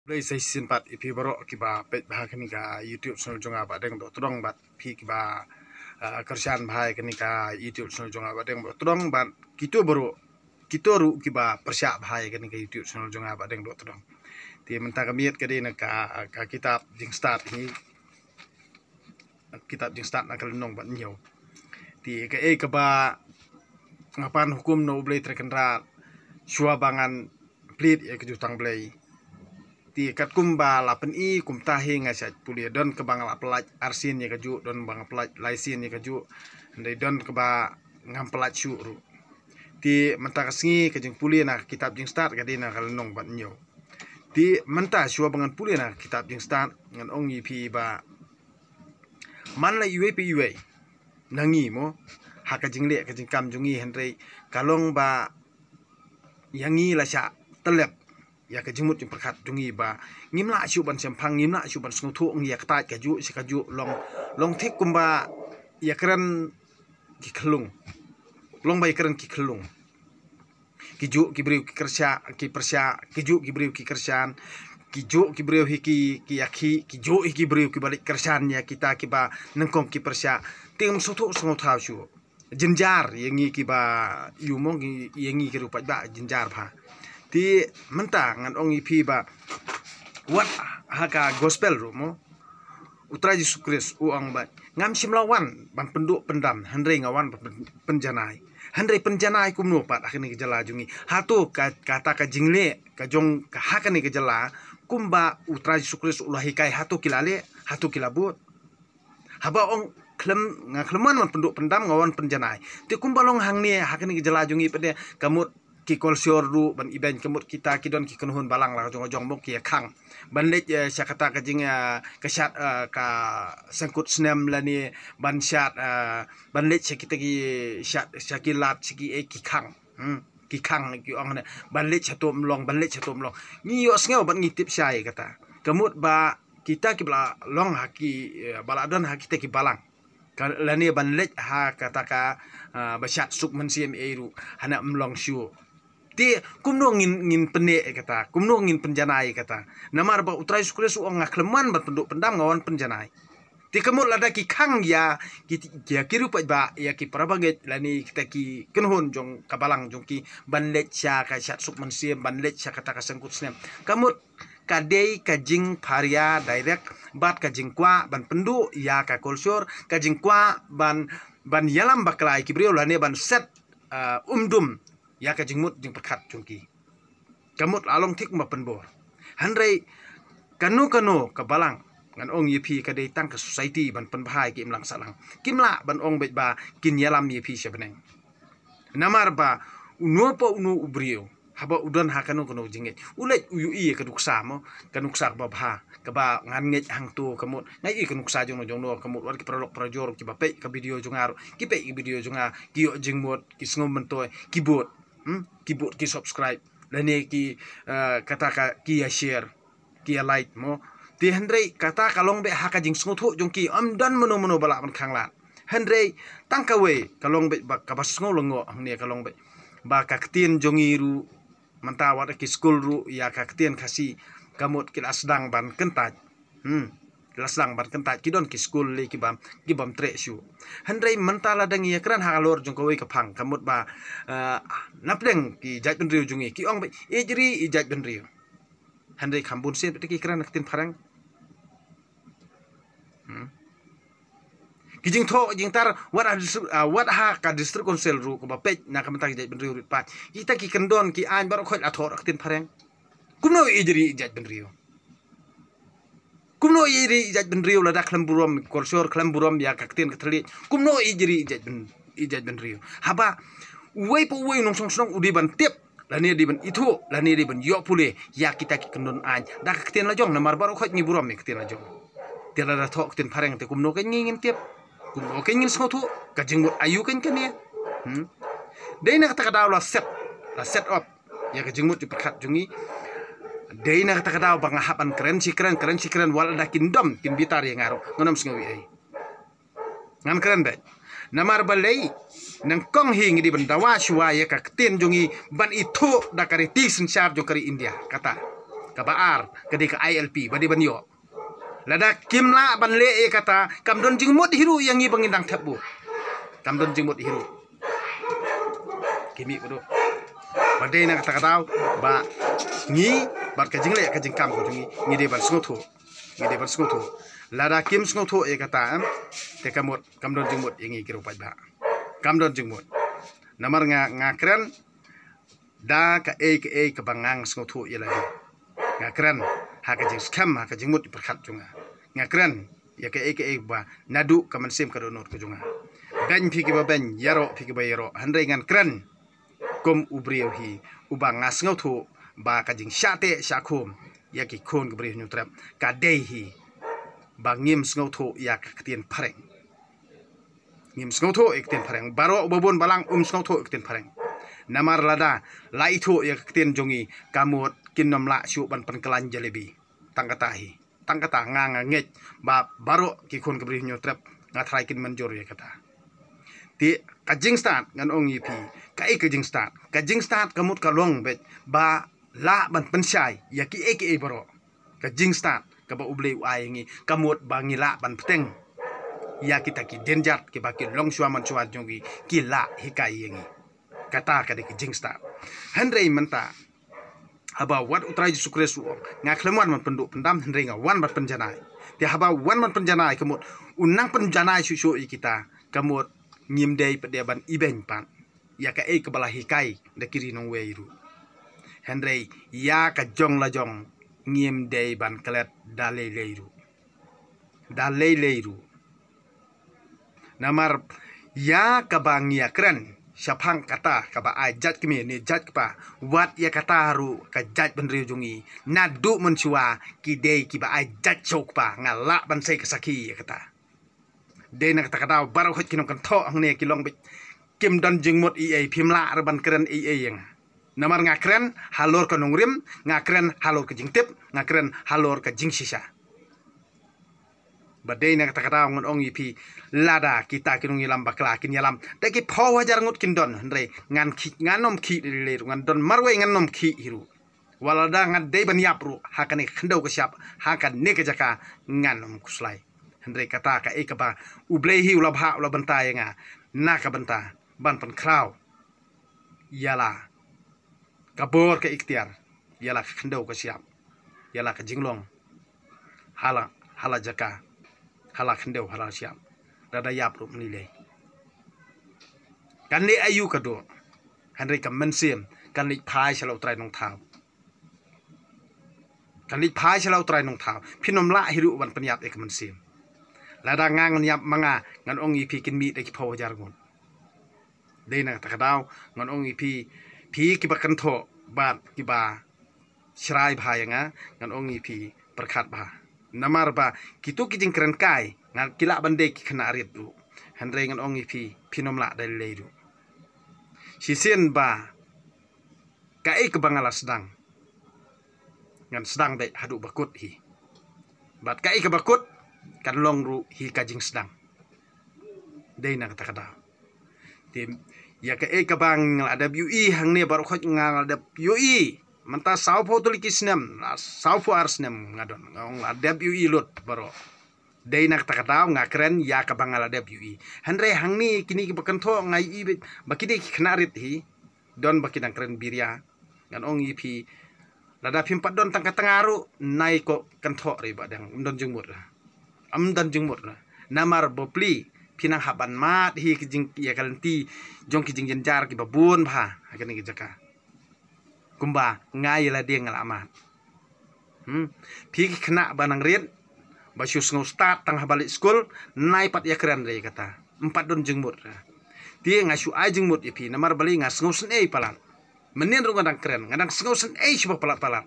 Lai sai simpat ipi barok kiba pet bah kini ka YouTube channel jonga ba deng do tudong bat pi kiba kerjaan bahai kini ka YouTube channel jonga ba deng do tudong bat kito ru kiba persyak bahai kini ka YouTube channel jonga ba deng do tudong ti mentah kamiet kadi na ka kitab jing start ni kitab jing start na kalnong bat nyo ti ka ba ngapan hukum no blay terkenra shua bangan plit ya kejutang blay ti kat kumba lapen i kum tahi ngasat pulia don ke bang pelaj arsin ya kaju don bang pelaj laisin ya kaju ndai don ke ba ngam pelaj syuru ti mentah kesengi kejeng pulia na kitab jing start kadina kalnong bat nyo ti mentah shua bangan pulia na kitab jing start ngan ong pi ba man la iwe pi iwe nangi mo haka jingle ka jingkam jungi henry kalong ba yangi la sha telep ya ka jimut jing perkat jungi ba ngimla shu ban sempang ngimla shu ban sngu thu ngi yak ta ka ju si ka ju long thik kumba ya kran ki khlung long bai kran ki khlung ki ju ki briu ki kersha ki persya ki ju ki briu ki kersan ki jo ki briu ki yakhi ki jo ki briu ki balik kersan ya kita ki ba nengkong ki persya ting sotu sngu tha shu jenjar yangi ki ba yumong yangi ki rupa ba jenjar pha ti mentah ngan ong ipi ba wat haka gospel rumo utra Yesus Kristus uang ba ngam simlawan ban penduk pendam handre ngawan penjanai handre penjanai kumno pat akhini kejala jungi hatu kata ka jingle ka jong ka hakani kejala kumba utra Yesus Kristus ulahi kai hatu kilale hatu kilabut haba ong klem ngakleman man penduk pendam ngawan penjanai ti kumbalong hangni hakani kejala jungi pede kamut ki kolsior ru ban iben kemut kita kidon ki kenhun balang la jong mok ki khang ban lej syakata ka jing kasat ka sangkut snem lani ban syat ban lej kita ki syat syakilat siki ki khang ki khang ki ong ne ban lej chatom long ni yo sngew ban ngitip syai kata kemut ba kita ki bala long haki baladon haki kita ki balang lani ban lej ha kata ka basyat suk mensiem eru hana mlong syu ti kumno ngin pene kata kumno ngin penjanai kata namar ba utrai sukres uang ngakleman bat penduk pendam ngawan penjanai ti kemut lada ki khang ya ki kiru pa ba ya ki prabaget lani kita ki kenhun jong kabalang jong ki banlet sya ka syat suk mansiem banlet sya kata ka sengkut snem kamut kadei kajing paria direct bat kajing kwa ban pendu ya ka kolsor kajing kwa ban yalam baklai ki brio lani ban set umdum ya ka jingmut jing perkat jungki kamut along thik ma penbor handrei kanu ka balang ngan ong yipi ka dei tang ka society ban penbahai ki imlang salang kimla ban ong bet ba kin yalam yipi sebeneng namar ba unu ubrio haba udan ha kanu jinget ulet uyu i ka duksa mo kanuksa ba bha ka ba ngan nget hang tu kamut ngai i kanuksa jong no kamut war ki prolog projor ki ba pe ka video jongar ki pe video jonga ki yo jingmot ki sngom mentoy keyboard keyboard ki subscribe lani ki kata ka ki ya share ki ya like mo ti handrei kata kalong be haka jing sngu thu jong ki amdan mono bala ban khanglat handrei tangkawe kalong be ba ka basngo longo ne kalong be ba ka ktien jongi ru mantawa ki school ru ya ka ktien khasi kamut kilas dang ban kentaj laslang ban kentaj kidon ki school le ki bam tre shu handrei mentala dang ya kran halor jong kowe ka phang kamut ba napleng ki jaj ben riu jungi ki ong ejri jaj ben riu handrei khambun se ki kran tin pharang ki jing tho jing tar wat ha ka district council ru ko ba pe na ka mentang jaj ben riu pat kita ki kendon ki an bar khoi athor tin pharang kumno ejri jaj ben riu kumno iri ijaj ben riu lada klam burom kolsor klam burom ya kaktin kathali kumno ijri ijaj ben riu haba uwei po uwei nong song udi ban tip lani di ban itu lani di ban yo pule ya kita ki kendon an da kaktin la jong namar baro khoj ni burom mi kaktin la jong tela da thok tin phareng te kumno ka ngin tip kumno ka ngin sngotu ka jingut ayu kan kan ya deina kata kada la set up ya ka jingmut diperkat jungi deina kata kada bang hapan keren wal da kindom kin bitar yang ngaro ngonam sngawi ai ngan keren be namar balai nang kong hing di bendawa shua ya ka tin jungi ban itu da kari ti sensar jo kari India kata kabaar kadi ka ILP badi banyo lada kimla ban le kata kamdon jingmut hiru yang i bangindang tabu kamdon jingmut hiru kimi kudu badai na kata katau ba ngi bar ka jingle ka jingkam ko ngi de ban sngoto lada kim sngoto kata te kamot kamdon jingmut ingi kiru ba kamdon jingmut namar nga kren da ka ka bangang sngoto lagi nga kren ha ka jing scam ha ka jingmut perkhat junga nga kren ya ka ba nadu ka man sim ka donor ko junga ben phiki ba ben yaro phiki ba yaro handai ngan kren kum ubriyo hi ubang ngas ngau ba ka jing syate syakum ya ki khon gbre nyutrap ka dei hi ba ngim ngau ya ka ktien pareng ngim ngau iktien pareng baro bobon balang ngau iktien pareng namar lada lai ya ka ktien jongi kamut kinom la syu ban penkelan jalebi tangkata nga nget ba baro ki khon gbre nyutrap ngathrai kin manjor ya kata ti kajing start ngan ong ipi ka kajing start kamut kalong bet ba la ban pensyai ya ki baro kajing start ka ba ublei uayengi kamut bangi la ban peteng ya kita ki denjat ki ba ki long shwa man shwa jongi ki la hikai yengi kata ka de kajing start handrei menta haba wat utrai sukresu nga klemwan man penduk pendam handrei nga wan bat penjanai ti haba wan man penjanai kamut unang penjanai susu kita kamut ngim dei pediaban ibeng pan ya ka kebala hikai da kiri nong weiru hendrei ya ka jong la jong ngim dei ban kelet dalei leiru namar ya ka bang ya kren syapang kata ka ba ajat kemi ni jat pa wat ya kata haru ka jat benriu jungi nadu menchua ki dei ki ba ajat chok pa ngala ban sei kesaki ya kata de nak takata baro khot kinong kan tho ang ne kilong bit kim don jingmut phimla arban kren yang namar nga kren halor ka nongrim nga kren halor ka jingtip nga kren halor ka jingsisa badai nak takata ngon ong ipi lada kita kinong ilam bakla kin yalam de ki pho wajar ngut kin don ndre ngan ki nganom ki le ngan don marwe nganom ki hiru walada ngan de ban yapru hakane khandau ka syap hakan ne ka jaka nganom kuslai Hendrei kata ka ba ublehi ula bha ula banta nga na ka banta ban pan kraw yala kabor ka ikhtiar yala ka khandau ka siap yala ka jinglong hala jaka hala khandau hala siap dada yap ru nilai kan le ayu ka do Hendrei ka mensim kan le phai chalau trai nong thau kan le phai chalau trai nong thau phinom la hiru ban panyap ek mensim lada ngang nyap manga ngan ong ipi kin mi de ki pho jar ngon de na takadaw ngan ong ipi ki ba kan tho ba ki ba shrai bha yanga ngan ong ipi perkhat ba namar ba kitu ki jing kren kai ngan kila bande ki khana rit du handre ngan ong ipi phinom la dai le du sisen ba ka ke bangala sedang ngan sedang de hadu bakut hi bat ka ke bakut kan long ru hi kajing sedang dei na kata kata tim ya ka bang ada WE hang ne baru khot ngal ada WE manta sau pho to likisnem sau pho arsnem ngadon ngong ada WE lot baru dei na kata kata nga keren ya ka bang ada WE hanre hang ni kini ki bakan tho ngai i bakide ki khnarit hi don bakidang keren birya ngan ong ipi lada pimpat don tangka tengaru nai ko kan tho ri badang don jungmut dan jengmut namar bopli pinang haban mat hi kijing ya kalanti jong kijing jenjar ki babun bha hakane ki jaka kumba ngai la ding alamat pi kena banang rit basyus ngau start tang habalik school nai pat ya keren re kata empat don jengmut ti ngasu ai jengmut ipi namar bali ngas ngau sen ei palat menin ru ngadang keren ngadang ngau sen ei siba palat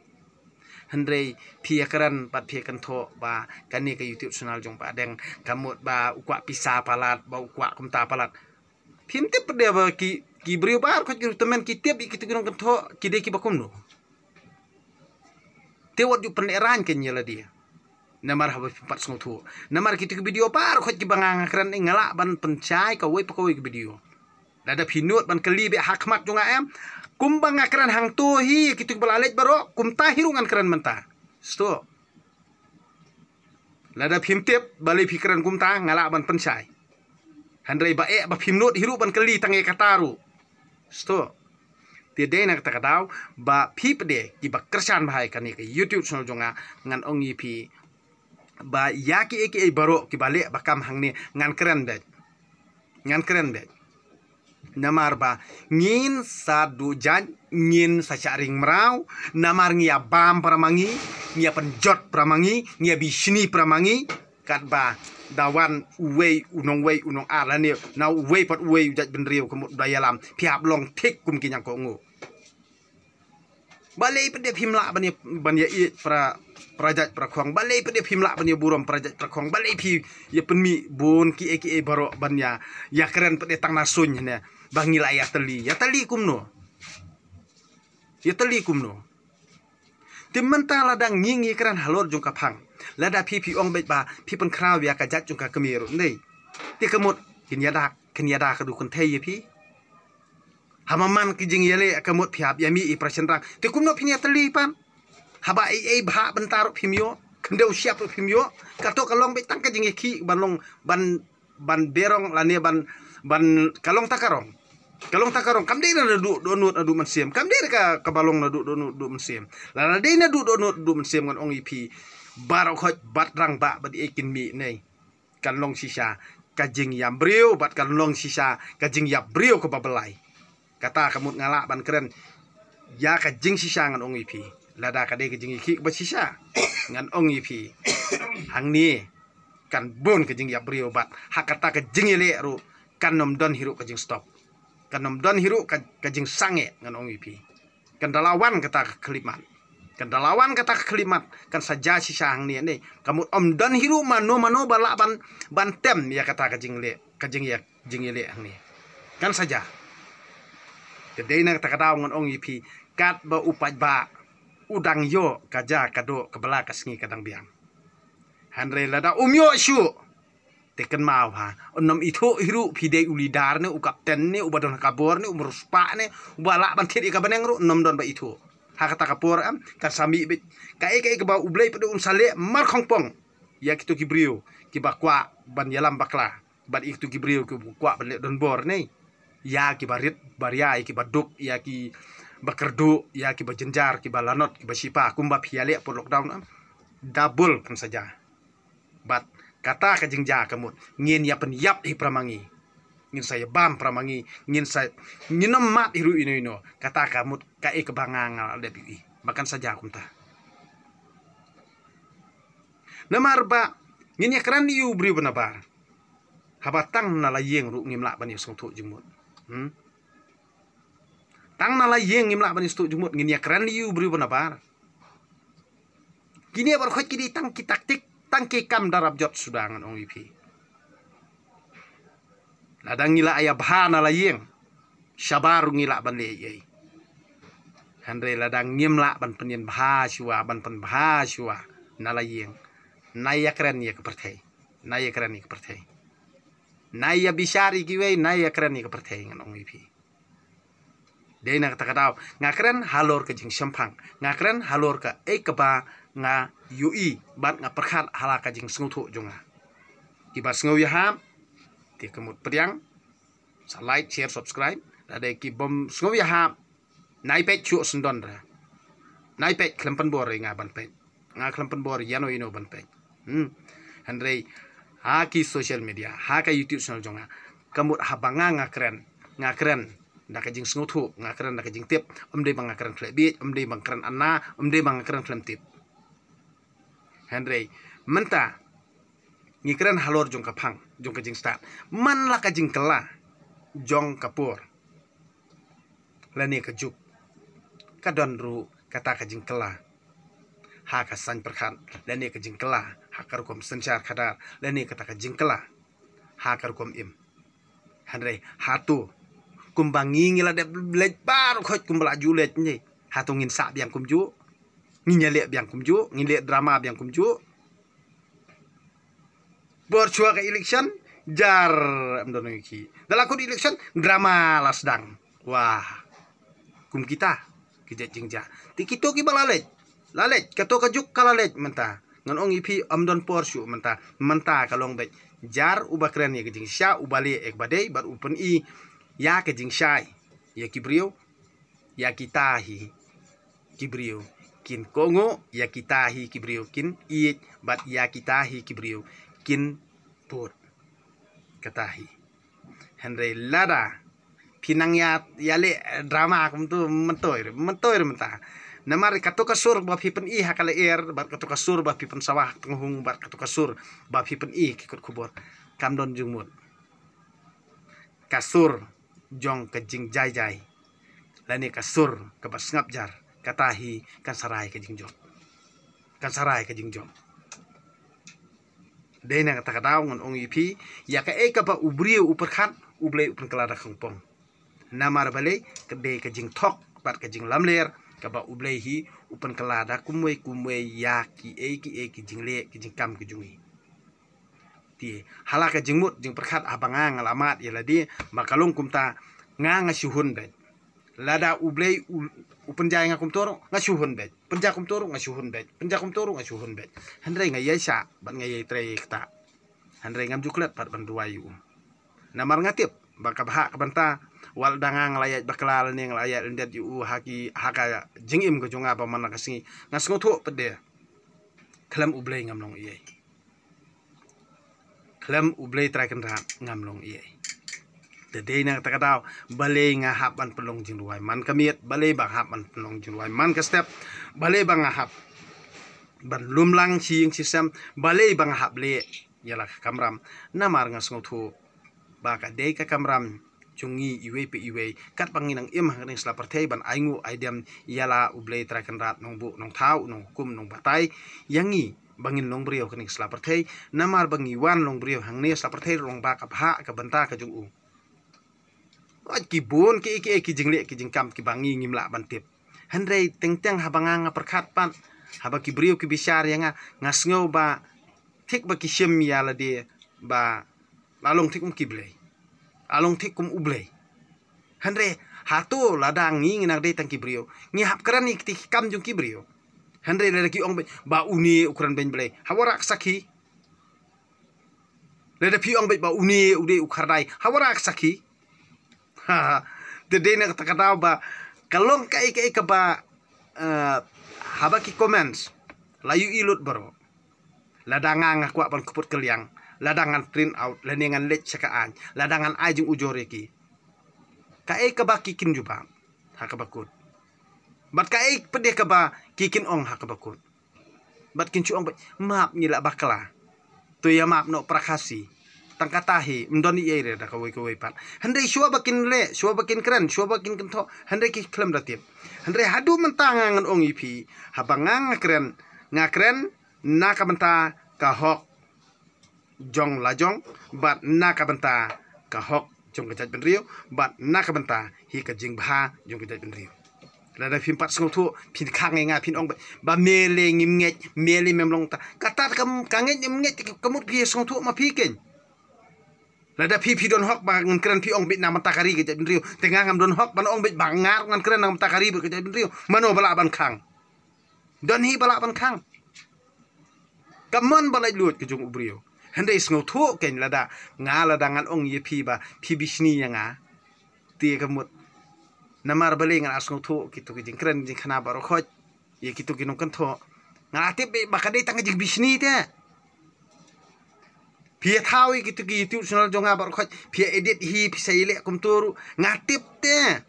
Hendrei pia keren pat pia kan tho ba kani ke YouTube channel jong pa deng kamut ba ukwa pisa palat ba ukwa kumta palat phim tip de ba ki brio bar ko temen ki tip ki tigong kan tho ki de ki bakum no te wot ju pen eran ken yela dia namar haba pat song tho namar ki video par ko ki bangang keren ngala ban pencai ka wei pa ko video Lada pinut ban keli be hakmat junga em. Kumbang ngakran hang tu hi kitu balalet baro kum tahirungan keren mentah. Sto. Lada pimtip balik pikiran kum ta ngalak ban pensai. Handrai ba ba pimnut hiru ban keli tangi kataru. Sto. Tiada nak tak tahu ba pipde ki ba kersan bahai kan ke YouTube channel jonga ngan ongi pi ba yaki eki baro ki balik bakam hang ni ngan keren bet. Ngan keren bet. Namar ba ngin sa du jan ngin sa charing merau namar ngia bam pramangi ngia penjot pramangi ngia bisni pramangi kat ba dawan uwei unong ala ni na uwei pat uwei jat benriu kemut dayalam piap long tik kum kinyang ko ngu balai pede pimla bani i prajat prakhong balai pede pimla bani burom prajat prakhong balai pi ya penmi bon ki eki baro banya ya keren pede tang nasun ne bangila ya tali kumno timenta ladang nyingi keren halor jung kapang lada pi ong bet ba pi pen kraw ya ka jat jung ka kemiru nei ti kemut kinyada ka du kun thei pi hamaman ki jing yele kemut phiap yami i prasendra ti kumno pinya tali pan haba ai bha bentar phimyo kendeu siap phimyo kato kalong bet tang ka jing ki banlong ban berong lane ban kalong takarong kam dei na du donut adu mensim kam dei ka balong na du donut du mensim la dei na du donut du mensim ngan ong ipi barok hot bat rang ba bad ekin mi nei kan long sisa kajing yam brio bat kan long sisa kajing yap brio ko babelai kata kamut ngalak ban keren ya kajing sisa ngan ong ipi lada ka dei kajing iki ba sisa ngan ong ipi hang ni kan bon kajing yap brio bat hakata kajing ile ru kan nom don hiru kajing stop kan don hiru kajing sange ngan ong ipi kan dalawan kata kelimat kan saja sisa hang ni kamu om don hiru mano balak ban tem ya kata kajing jing le hang ni kan saja kedai na kata kata ngan ong ipi kat ba upat ba udang yo kaja kado kebela kasngi kadang biang handre lada umyo syu teken mau ha onom itu hiru pide ulidar ne u kapten ne u badon kabor ne umurus pa ne ubala ban thiri ka baneng ru nom don ba itu ha kata kapor am ka sami be kai ke ba ublei pedu sale mar khongpong ya kitu kibrio ki ba kwa ban yalam bakla ban itu kibrio ki kwa ban le don bor ne ya ki barit baria ki baduk ya ki bakerdu ya ki bajenjar ki balanot ki basipa kumba piale por lockdown am double kan saja bat kata kajing ja kamut ngin ya pen yap hi pramangi ngin saya bam pramangi ngin saya nginom mat hiru ino kata kamut ka e kebangang ada bi makan saja kumta namar ba ngin ya kran yu bri benabar habatang nalayeng ru ngimla bani sungtu jumut tang nalayeng ngimla bani sungtu jumut ngin ya kran yu bri benabar kini bar khot kini tang ki taktik tangki kam darab jot sudangan ong ipi ladang ngila aya bahana layeng sabar ngila ban le ye handre ladang ngimla ban penyen bahaswa ban pen bahaswa nalayeng naya keren ye kepertei naya bisari kiwe naya keren ye kepertei ngan ong ipi dei na kata kata ngakren halor ke jing sempang ngakren halor ka keba nga yui bat nga perkhat halaka jing senguthu jonga kiba sengau ya ham ti kemut pediang sa like share subscribe ada ki bom sengau ya ham nai pet chu sendon ra nai pet klempen bor nga ban pet nga klempen bor yano ino ban pet handrei ha ki social media ha ka YouTube channel jonga kemut habanga nga keren da ka jing senguthu nga keren da ka jing tip dei bang nga keren klebit dei bang keren anna dei bang keren klem tip Henry menta ngikran halor jong kapang jong kajing start man la kajing kela jong kapur lani kajuk kadon ru kata kajing kela ha kasan perkhan lani kajing kela ha karukom sencar kadar lani kata kajing kela ha karukom im Henry hatu kumbangi ngila de blej bar khot kumbala julet ni hatu ngin sa biang kumju nginyale biang kumju ngile drama biang kumju bor chua ka election jar amdon ki dalam kod election drama lasdang wah kum kita kijat jingja ti kito ki balalet lalet kato kajuk kalalet menta ngan ong ipi amdon porsyu menta kalong bet jar ubakran ya kejing sya ubale ek badai bar upen i ya kejing syai ya kibrio ya kitahi kibrio kin kongo ya kitahi kibrio kin i bat ya kitahi kibrio kin put katahi Henry lada pinang ya le drama kum tu mentoir menta namar kato kasur ba pipen i hakale bat kato kasur ba pipen sawah tenghung bat kato kasur ba pipen i kikut kubur kamdon jungmut kasur jong kejing jai lani kasur ke bas ngap jar katahi kan sarai kejing jong Dena kata kata ngon ong ipi ya ka ba ubrio uperkhat ublei upen kelada kangpong namar balai kede kejing tok bat kejing lamler ka ba ublei hi upen kelada kumwe ya ki kejing le kejing kam kejungi ti halaka jingmut jing perkhat abanga ngalamat ya ladi makalong kumta nga syuhun bet lada ublei upen jai ngakum toro ngasuhun bet penjakum toro ngasuhun bet penjakum toro ngasuhun bet handrai ngayai sya bat ngayai trei kta handrai ngam juklet pat banduayu namar ngatip baka bahak banta wal dangang layat baklal ni layat ndet yu haka jingim ko jonga ba mana kasing ngasngo tho pede klam ublei ngamlong iye klam ublei traken ra ngamlong iye Dede na takadaw balay nga hapan pelong jingluay man kamiet balay bang hapan pelong jingluay man kastep balay bang hap ban lumlang siyeng sisam balay bang hap le yala kamram namar nga sngotu baka de ka kamram chungi iwe pe iwe kat panginang im hangning slapartay ban aingu aidem yala ublay trakan rat nong bu nong tau nong kum nong batay yangi bangin long brio kaning slapartay namar bangi wan long brio hangni slapartay long baka bha ka banta ka jungu kibun ki jingle ki jingkam ki bangi ngimla bantip handrei teng habanga nga perkhat pan haba ki brio ki bisyar yang ngasngo ba tik ba ki syem ya la de ba along tik ki blei along tik kum ublei handrei hatu ladang ngi nak de tang ki brio ngi hap kran ni ki kam jung ki brio handrei la ki ong ba uni ukuran ben blei hawarak sakhi le de pi ong ba uni ude ukardai hawarak sakhi Dede na kata ba kalong kai ka ba haba ki comments layu ilut baro ladangan aku ban kuput keliang ladangan print out laningan let sakaan ladangan ajung ujore ki kai ka ba kikin juba hakabakut bat kai pede ka ba kikin ong hakabakut bat kincu ong map nyila bakla to ya map no prakasi tangkatahi mdoni ere da kawai pat handai shua bakin le shua bakin kran shua bakin kento handai ki klam ratip handai hadu mentangan ong ipi habangang ngakren naka benta ka hok jong lajong bat naka benta ka hok jong kejat benrio bat naka benta hi ka jing bha jong kejat benrio lada phim pat sngotu pin khang nga pin ong ba mele ngimnget mele memlong ta kata kam kanget ngimnget kamut pi sngotu ma piken lada pi don hok bang keren pi ong bit na matakari ke jabin rio tengah ngam don hok ban ong bit bangar ngan keren na matakari ke jabin rio mano bala ban khang don hi bala ban khang kamon balai lut ke jung ubrio handai sngo thu ken lada nga lada ngan ong ye pi ba pi bisni nga ti kamut namar bale ngan asngo thu kitu ke jing keren jing khana baro khoj ye kitu kinong kan tho nga atip bakade tang jing bisni te Pia tahu gitu YouTube channel jonga bar khoj pia edit hi pisa ile kum toru ngatip te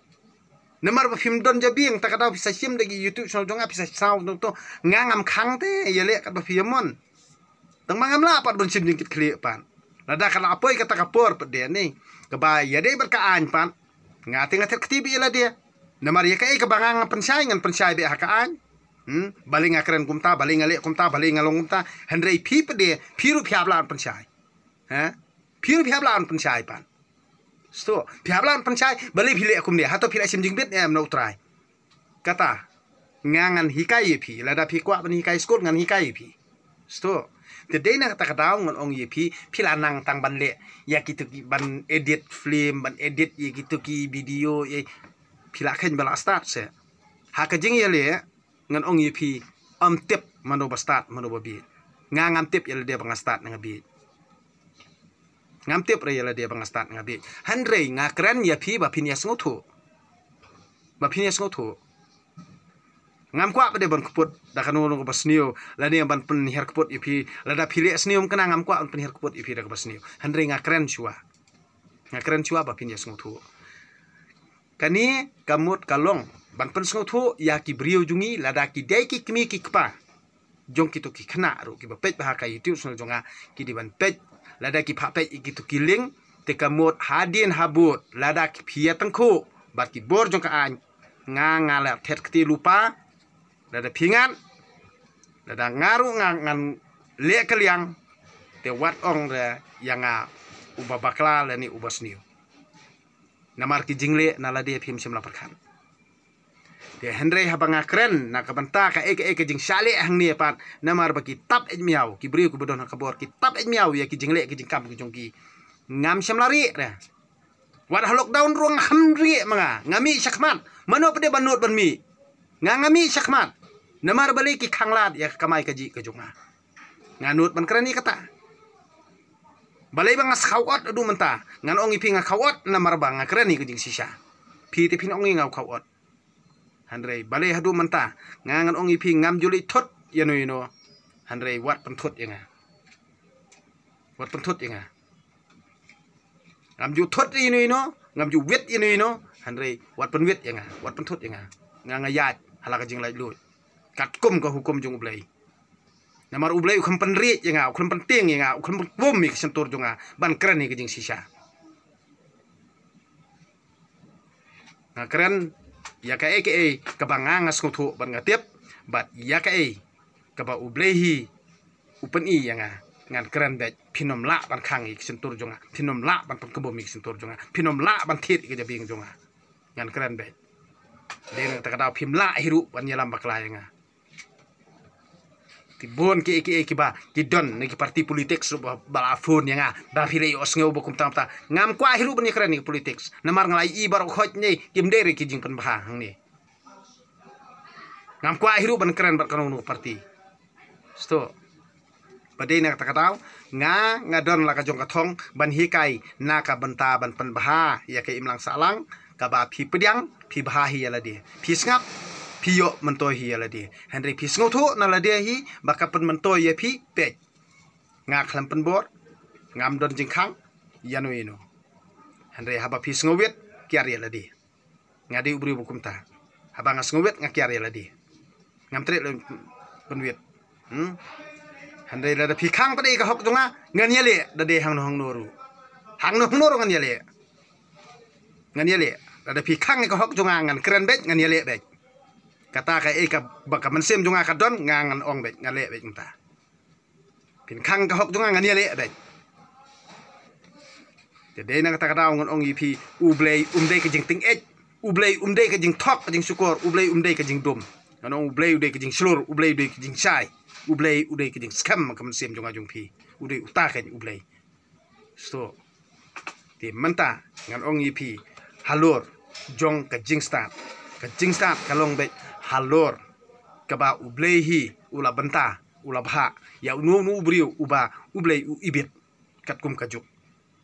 namar ba film don jabing takada pisa sim dagi YouTube channel jonga pisa sound to ngangam khang te yele kat ba filmon tang mangam la pat bon sim jingkit kli pan lada kala apoi kata kapor pede ni ke ba ya de berkaan pan ngati ngater ketibi ila dia namar ya kai ke bangang pensai ngan pensai be hakaan baling akren kumta baling ale kumta baling along kumta handrei pi pede piru phiaplan pensai Piru phiaplan pensai pan. Sto phiaplan pensai bali phile akum dia hato phile sim jingbit em no try. Kata ngangan hikai pi lada pi kwa ban hikai skul ngan hikai pi. sto te dei na ta ka ngon ong ye phi la nang tang ban le ya kitu ki ban edit film ban edit ye kitu ki video ye phi la khen bala start se ha ka jing ye le ngon ong ye am tip mano ba start mano ba bi ngam tip ye le de bang start nga bi ngam tip re ye le de bang start nga bi hanre nga kran ye ba phin ya sngo thu ba phin ya sngo thu ngam kwa pada ban keput da kanu no ba snio la ne ban pen her keput ipi la da phile snium kana ngam kwa pen her keput ipi da ba snio hanre nga kren chua ba pin ya sngo thu kani kamut kalong ban pen sngo thu ya ki brio jungi la da ki dai ki kmi ki kpa jong ki to ki khna ru ki ba pet ba ka youtube snol jonga ki di ban pet la da ki pha pet ki to ki link te kamut hadin habut la da ki phia tang khu bat ki bor jong ka an nga la thet kti lupa ada pingan ada ngaru ngan le kaliang te wat ong re yang uba bakla lani uba sniu namar ki jingle na la de phim simla perkhan te henry habanga kren na ka banta ka ek jing sale hang ni pat namar baki tap ej miau ki bri ku bodon ka bor ki tap ej miau ya ki jingle ki jing kam ki jongki ngam simlari re wat lockdown ruang hamri manga ngami sakmat mano pede banut ban mi ngami sakmat namar balik ki khanglat ya kamai kaji ka junga nganut ban krani kata balai bang khawat adu menta ngan ongi pinga khawat namar bang krani ka jing sisa pi te pin ongi ngau khawat handrei balai hadu menta ngan ongi ping ngam juli thot yano yano handrei wat pen thot yanga wat pen thot yanga ngam ju thot yano yano ngam ju wet yano yano handrei wat pen wet yanga wat pen thot yanga nganga yat halaka jing lai lut kat kum ka hukum jong ublai namar ublai ukham penri yang ukham penting yang ukham bom mi sentur jonga ban keren ni kejing sisa na keren ya ka eke ka banga ngaskutu ban ngatip bat ya ka ka ba ublai hi upen i yang ngan keren bet pinom la ban khang ik sentur jonga pinom la ban kebom ik sentur jonga pinom la ban thit ke jabing jonga ngan keren bet den ta ka pim la hiru ban yalam bakla yang bon ki ba ki don ni ki parti politik so bala phone yang ba phile os ngeu bokum tam ta ngam kwa hiru ban kran ni politics namar ngalai i bar khoj ni kim dere ki jing pen bha hang ni ngam kwa hiru ban kran bar kanu parti sto badai na ta katau nga don la ka jong ka thong ban hi kai na ka banta ban pen bha ya ke imlang salang ka ba phi pediang phi bha hi ala de phi ngap piyo mentoy hi ala di henry pi sngotu na la dia hi baka pen mentoy ya pi pe nga khlam pen bor ngam don jing khang yanu ino henry haba pi snowet kiar ya la di ngadi ubri bukum ta haba nga snowet nga kiar ya la di ngam tre pen wet henry la da pi khang pa dei ka hok jonga ngan yele da de hang no ru ngan yele da pi khang ka hok jonga ngan kren bet ngan yele bet kata ka baka mensem junga ka don ngangan ong bet ngale bet ngta pin khang ka hok junga ngani le bet te de na kata ka ngon ong ipi ublei umdei ka jing ting et ublei umdei ka jing thok ka jing sukor ublei umdei ka jing dum ngon ublei udei ka jing slur ublei udei ka jing sai ublei udei ka jing skam ka mensem junga jung pi udei uta ka ublei sto te manta ngan ong ipi halor jong ka jing start kalong bet halor kaba ublehi ula benta ula bha ya nu ubriu uba ublei u ibit katkum kajuk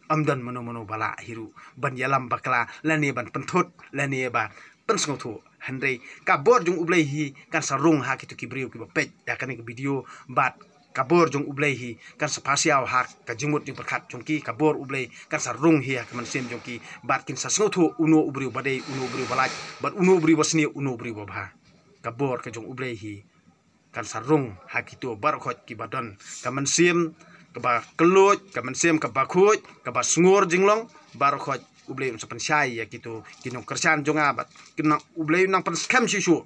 amdan mono bala hiru ban yalam bakla lani ban penthut lani ba pensngotu handai kabor jung ublehi kan sarung ha kitu kibriu ki pet ya kan ke video bat kabor jung ublehi kan spasial hak ka jimut jung perkhat jungki kabor ublei kan sarung hi ka mansem jungki bat kin sasngotu uno ubriu badai uno ubriu balaj bat uno ubriu basni uno ubriu bha kabor ka jung ublei hi kan sarung hak itu bar khot ki badon ka mansem ka ba kelut ka mansem ka ba khoj ka ba sngur jinglong bar khot ublei sapan sai ya kitu kinong kersan jonga bat kinong ublei nang pan skam sisu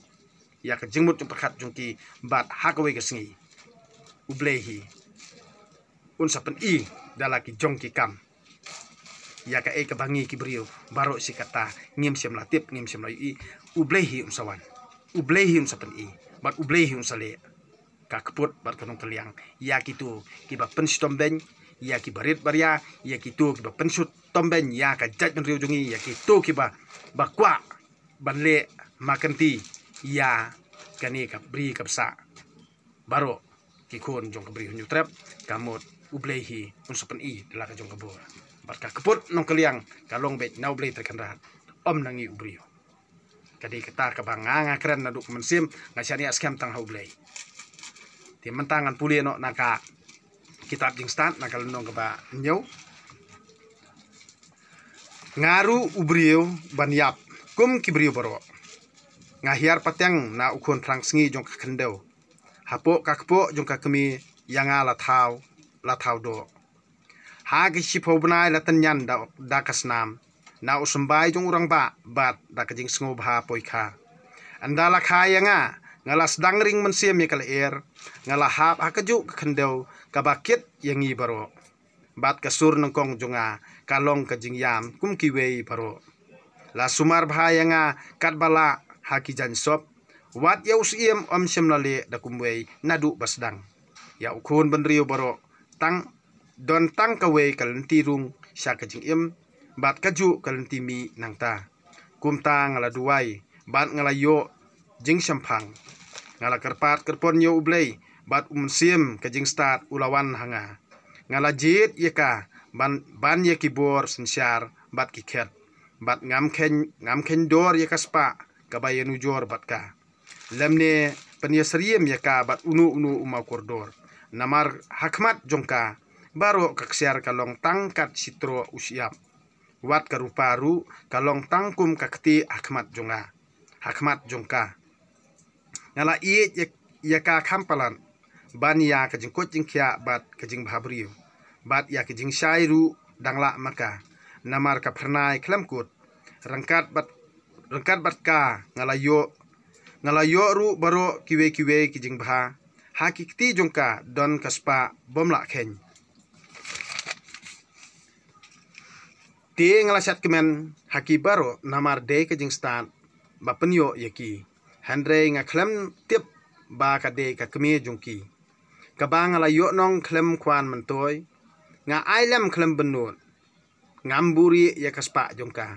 ya ka jingmut jung perkhat jungki bat hakawe ka sngi ublehi unsa pen i dalaki jong ki kam ya ka e ka bangi ki brio baro si kata ngim sem latip ngim sem i ublehi unsawan ublehi unsa pen i bat ublehi unsa le kakput bat kanong kaliang ya kitu kiba pensut tombeng ya kiba rit baria ya kitu kiba pensut tombeng ya ka jaj ben riujungi ya kitu kiba bakwa banle makanti ya kani ka bri kapsa baro kikon jong kabri hunyu trap kamot ublehi unsupan i dala ka jong kabor bat kakput nong kaliang kalong bet na ublei terkenrat nangi ubrio kadi kita kabanganga keren naduk mensim ngasiani askem tang haublei ti mentangan puli no naka kitab jing stand naka lunong kaba nyau ngaru ubrio banyap kum kibrio baro ngahiar patyang na ukon prangsengi jong kakendau hapo kakpo jong kakemi yanga latau do hagi sipo benai latanyan da kasnam na usumbai jong urang bat da kajing sengob ha poika andala khaya ngala sedang ring mensiam ya kala ngala hap hakaju kendau kabakit yangi baro bat kasur nongkong jonga kalong kajing yam kum kiwei baro la sumar bahaya kat bala haki jan sop wat ya usiem sem lale da kumwei nadu basdang ya ukun benrio baro tang don tang kawei kalenti rung sya kajing bat kaju kalenti mi nangta kumta ngala duai bat ngala yo jing sampang ngala kerpon yo ublei bat siem kajing start ulawan hanga ngala jit yeka ban ye kibor sensyar bat kiket bat ngam ken dor yeka spa kabayen ujor bat ka lemne penyesriem yeka bat unu umau kordor namar hakmat jongka baro kaksiar kalong tangkat sitro usiap wat karuparu kalong tangkum kakti hakmat jongka ngala iye yaka kampalan ban ya kajing kocing kya bat kajing bhabrio bat ya kajing syairu dangla maka namar ka pernai klamkut rangkat bat ka ngala yo ru baro kiwe kijing bha hakikti jongka don kaspa bomla ken ti ngalasat kemen haki baro namar de kajing stan bapenyo yaki handre nga klem tip ba ka de ka kemi jongki kabang ala yo nong klem kwan mentoy nga ailem klem benut ngamburi ya kaspa jongka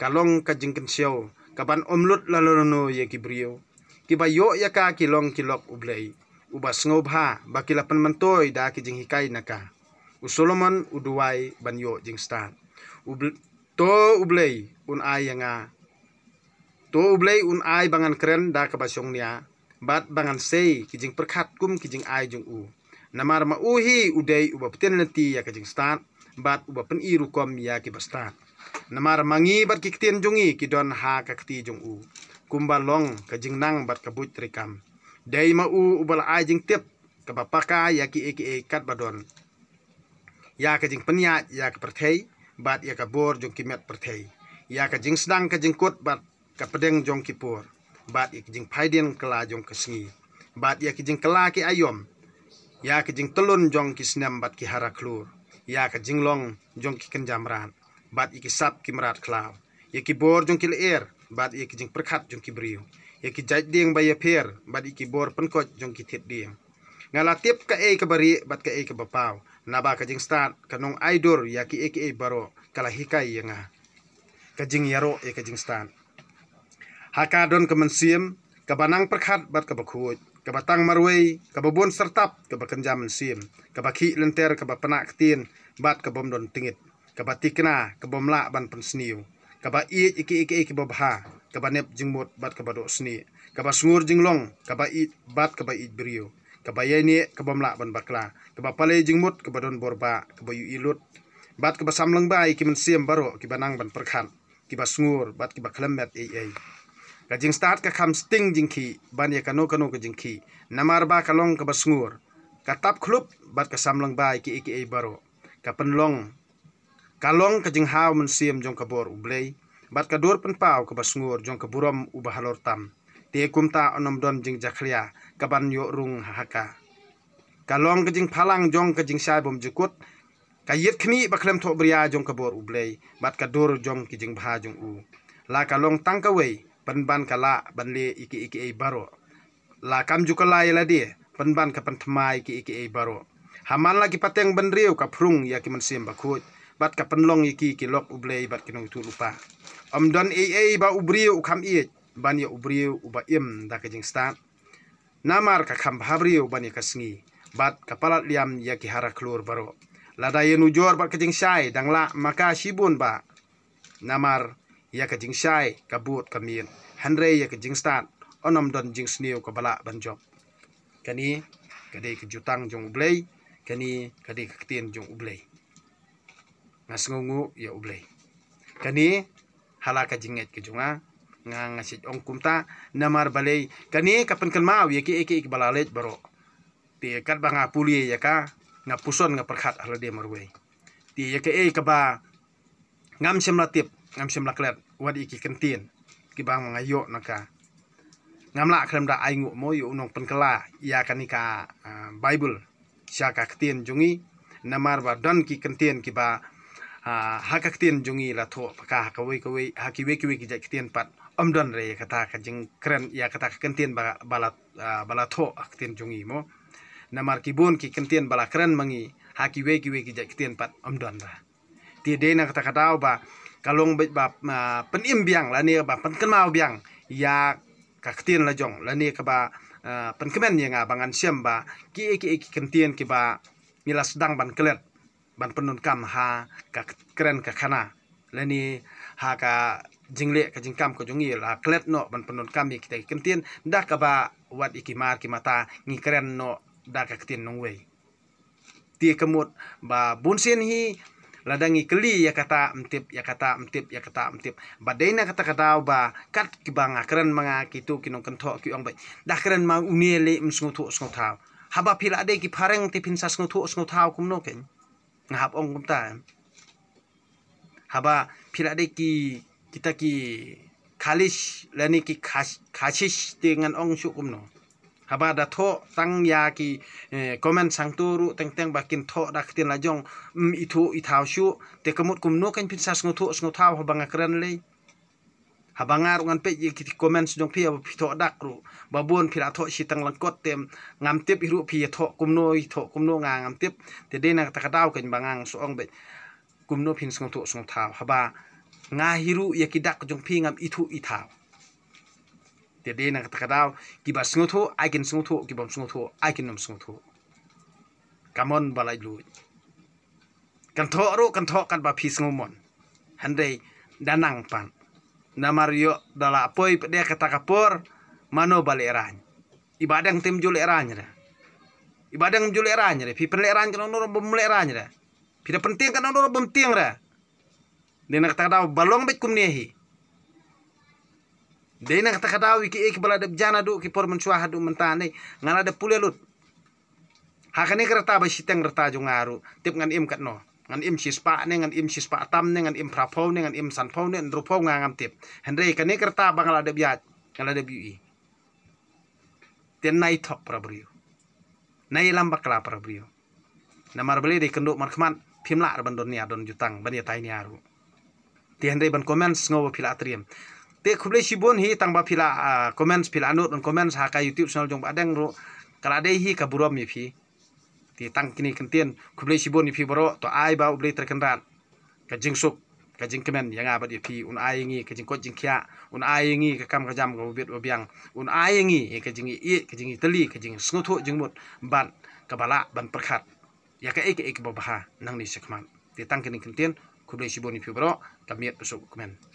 kalong kajing kensyo kaban omlut lalono yaki brio kiba yo ya ka kilong kilok ublei ubas ngobha bakilapan mentoy da kijing hikai naka usolomon uduai banyo jing stan ublei un ai bangan keren da kabasyong nia bat bangan sei kijing perkat kum kijing ai jung namar ma uhi udai uba peten lenti ya kijing stan bat uba pen iru kom ya kibastan namar mangi bat kikten jungi kidon ha kakti jung kumbalong kajing nang bat kabut rekam dai ma ubal ai jing tip kabapaka ya ki kat badon ya kajing penya ya keperthei bat ya kabor jong kimet perthei ya kajing sedang kajing kot bat kapedeng jong kipur bat ya kajing paiden kela jong kesengi bat ya kajing kela ki ayom ya kajing telun jong kisnem bat ki haraklur ya kajing long jong ki kenjamran bat ya kisap ki merat klaw ya ki bor jong ki leer bat ya kajing perkat jong ki brio ya ki jajding baya per bat ya ki bor penkot jong ki tit ding ngala tip ka kabari bat ka kabapaw naba kajing start kanong idor ya ki baro kala hikai yanga kajing yaro kajing start hakadon kemensim kabanang perkat bat kabakut kabatang marwei kababon sertap kabakenjam mensim kabaki lenter kabapenak tin bat kabomdon tingit kabatikna kabomla ban pensniu kaba iki babha kabanep jingmut bat kabado sni kabasungur jinglong kaba bat kaba brio kabayani kabamla ban bakla kabapale jingmut kabadon borba kabayu ilut bat kabasamlang bai kimensim baro kibanang ban perkhan kibasungur bat kibaklemet kajing start ka kham sting jingki ban ya kano ka jingki namar ba kalong kabasungur katap khlup bat kasamlang bai ki baro kapenlong kalong kajing haw mensim jong kabor ublei bat kador penpau kabasungur jong kaburom ubahalor tam te kumta onom don jing jakhlia kaban yo rung haka kalong kajing phalang jong kajing sai bom jukut kayet khni baklem tho bria jong kabor ublei bat kador jong kijing bha jong la kalong tangkawei ban kala banle iki baro la kam jukala yala de penban ka pentemai ki baro haman lagi pateng benriu ka prung ya ki mensim bakut bat ka penlong ki lok ublei bat kinong tu lupa don ba ubriu kam i ban ya ubriu uba im da ka jing start namar ka kham habriu ban ya kasngi bat kapalat liam ya ki hara klur baro lada yenu jor bat ka jing sai dangla maka sibun ba namar ya ka jing sai kabut kamin hanre ya ka jing start onom don jing sniu ka bala banjok kani kade ke jutang jong ublei kani kade ke ketien jong ublei ngasngungu ya ublei kani halaka jinget ke jonga nga ngasit ong kumta namar balei kani kapen kelmau ya ki balalet baro ti kat banga puli ya ka nga puson nga perkhat halade marwei ti ya ke ka ba ngam semlatip ngam semlaklet wad iki kentien ki bang mangayo naka ngamla krem da aingu mo yu unong penkela ya kanika bible syaka ketien jungi namar ba don ki kentien ki ba haka ketien jungi la tho paka kawi haki we ki ketien pat don re kata ka jing kren ya kata kentien bala tho ketien jungi mo namar ki bon ki kentien bala kren mangi haki we ki ketien pat don ra ti de na kata kata ba kalong ba penim biang la ni ba pen kenmau biang ya ka ketien la jong la ni ka ba pen kemen ya nga bangan siam ba ki kentien ki ba mila sedang ban kelet ban penun kam ha ka keren ka khana la ni ha ka jingle ka jingkam ko jongi la klet no ban penun kam ki kita kentien da ka ba wat ikimar ki mata ngi keren no da ka ketien nong wei ti kemut ba bunsin hi ladangi keli ya kata mtip badaina kata ba kat kibanga keren manga kitu kinong kentho ki ong bai dah keren ma uniele msngutu snguthau haba pila ade ki phareng ti pinsa sngutu snguthau kumno ken ngahap ong kumta haba pila ade ki kita ki khalish lani ki khashish dengan ong syuk kumno haba da tho tang ya ki komen sang turu teng bakin tho da ketin lajong itu ithau syu te kemut kumno kan pinsa snguthau habanga keren le habangar ngan pe ki komen sejong pia pito dak ru babon pila tho sitang langkot tem ngamtip iru pi tho kumno nga ngamtip te de na takadaw kan bangang soong be kumno pin snguthau haba nga hiru ya kidak jong pi ngam itu ithau jadi nak kata kiba snguthau aikin snguthau kibam snguthau aikin nom snguthau kamon balai lu kan tho kan ba phi snumon handai danang pan namario dala poi pede kata kapor mano bale ran ibadang tim jule ran re phi pen le ran kan no bom le ran re phi penting kan no bom tiang re dina kata balong bet kumnehi dena kata kadawi ki bala de jana du ki por mensua hadu mentane ngana de pulelut hakane kereta ba siteng reta jongaru tip ngan im katno ngan im sispa ne ngan im sispa tam ne ngan im prapau ne ngan im sanpau ne ndrupau ngam tip hendre kane kereta bangala de biat ngala de biui ten nai thok prabriu nai lamba kala prabriu namar beli de kenduk markman phimla bandon nia don jutang bani tai niaru ti hendre ban comments ngowo phila atriam te khuble sibon hi tangba phila comments phila anut on comments ha ka youtube channel jong badang ro kala dei hi ka burom mi phi ti tang kini kentien khuble sibon ni phi boro to ai ba uble terkenrat ka jingsuk ka jingkemen yang aba di phi un ai ngi ka jingkot jingkhia un ai ngi ka kam ka jam ka ubet obiang un ai ngi ka jingi ka jingi teli ka jing snguthau jingmut ban ka bala ban perkhat ya ka ek babaha nang ni sekman ti tang kini kentien khuble sibon ni phi boro ka miet besok komen